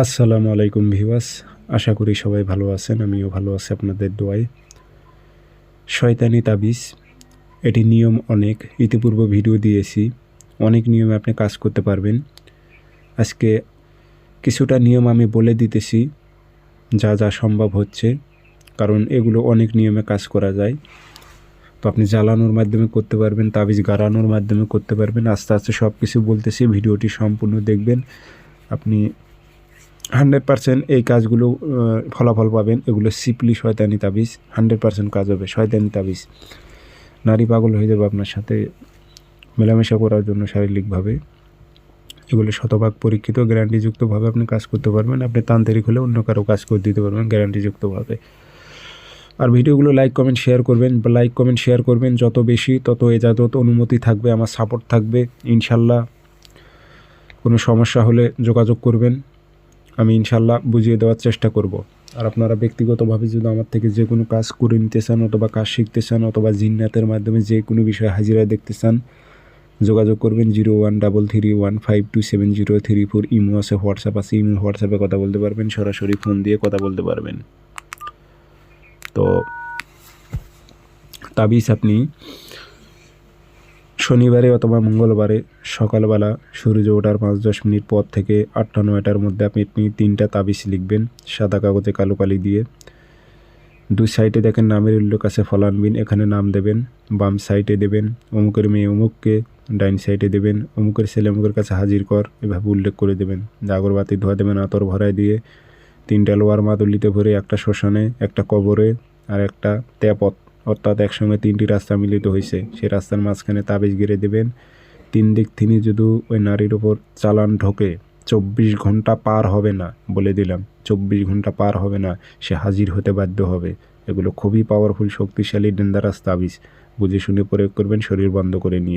আসসালামু আলাইকুম ভিউয়ার্স, আশা করি সবাই ভালো আছেন। আমিও ভালো আছি আপনাদের দোয়ায়। শয়তানি তাবিজ, এটি নিয়ম অনেক, ইতিপূর্বে ভিডিও দিয়েছি। অনেক নিয়মে আপনি কাজ করতে পারবেন। আজকে কিছুটা নিয়ম আমি বলে দিতেছি, যা যা সম্ভব হচ্ছে, কারণ এগুলো অনেক নিয়মে কাজ করা যায়। তো আপনি জ্বালানোর মাধ্যমে করতে পারবেন, তাবিজ গাড়ানোর মাধ্যমে করতে পারবেন। আস্তে আস্তে সব কিছু বলতেছি, ভিডিওটি সম্পূর্ণ দেখবেন। আপনি 100% এই কাজগুলো ফলাফল পাবেন। এগুলো সিপলি শয়তানি তাবিজ, 100% কাজ হবে। শয়তানি তাবিজ, নারী পাগল হয়ে যাবে আপনার সাথে মেলামেশা করার জন্য শারীরিকভাবে। এগুলো শতভাগ পরীক্ষিত, গ্যারান্টিযুক্তভাবে আপনি কাজ করতে পারবেন। আপনি তান্ত্রিক হলে অন্য কারো কাজ করে দিতে পারবেন গ্যারান্টিযুক্তভাবে। আর ভিডিওগুলো লাইক কমেন্ট শেয়ার করবেন। লাইক কমেন্ট শেয়ার করবেন যত বেশি, তত এজাজত অনুমতি থাকবে, আমার সাপোর্ট থাকবে ইনশাল্লাহ। কোনো সমস্যা হলে যোগাযোগ করবেন, আমি ইনশাল্লাহ বুঝিয়ে দেওয়ার চেষ্টা করব। আর আপনারা ব্যক্তিগতভাবে যদি আমার থেকে যে কোনো কাজ করে নিতে চান, অথবা কাজ শিখতে চান, অথবা জিন্নাতের মাধ্যমে যে কোনো বিষয়ে হাজিরা দেখতে চান, যোগাযোগ করবেন 0133152703 ইমো আছে, হোয়াটসঅ্যাপ আছে। ইমো হোয়াটসঅ্যাপে কথা বলতে পারবেন, সরাসরি ফোন দিয়ে কথা বলতে পারবেন। তো তাবিজ আপনি শনিবারে অথবা মঙ্গলবারে সকালবেলা সূর্য ওঠার 5-10 মিনিট পর থেকে 8টা-9টার মধ্যে আপনি 3টা তাবিজ লিখবেন সাদা কাগজে কালো কালি দিয়ে। দুই সাইডে দেখেন নামের উল্লেখ আছে, ফলানবিন, এখানে নাম দেবেন। বাম সাইডে দেবেন অমুকের মেয়ে অমুককে, ডাইন সাইডে দেবেন অমুকের ছেলে অমুকের কাছে হাজির কর, এভাবে উল্লেখ করে দেবেন। আগরবাতি ধোয়া দেবেন আতর ভরায় দিয়ে। 3টা লোয়ার মাদুলিতে ভরে, একটা শ্মশানে, একটা কবরে, আর একটা তেপথ, অর্থাৎ একসঙ্গে 3টি রাস্তা মিলিত হয়েছে। সেই রাস্তার মাঝখানে তাবিজ গেড়ে দেবেন। 3 দিক তিনি যদি ওই নারীর ওপর চালান ঢোকে, 24 ঘন্টা পার হবে না, বলে দিলাম, 24 ঘন্টা পার হবে না, সে হাজির হতে বাধ্য হবে। এগুলো খুবই পাওয়ারফুল, শক্তিশালী, ডেঞ্জারাস তাবিজ। বুঝে শুনে প্রয়োগ করবেন, শরীর বন্ধ করে নিয়ে।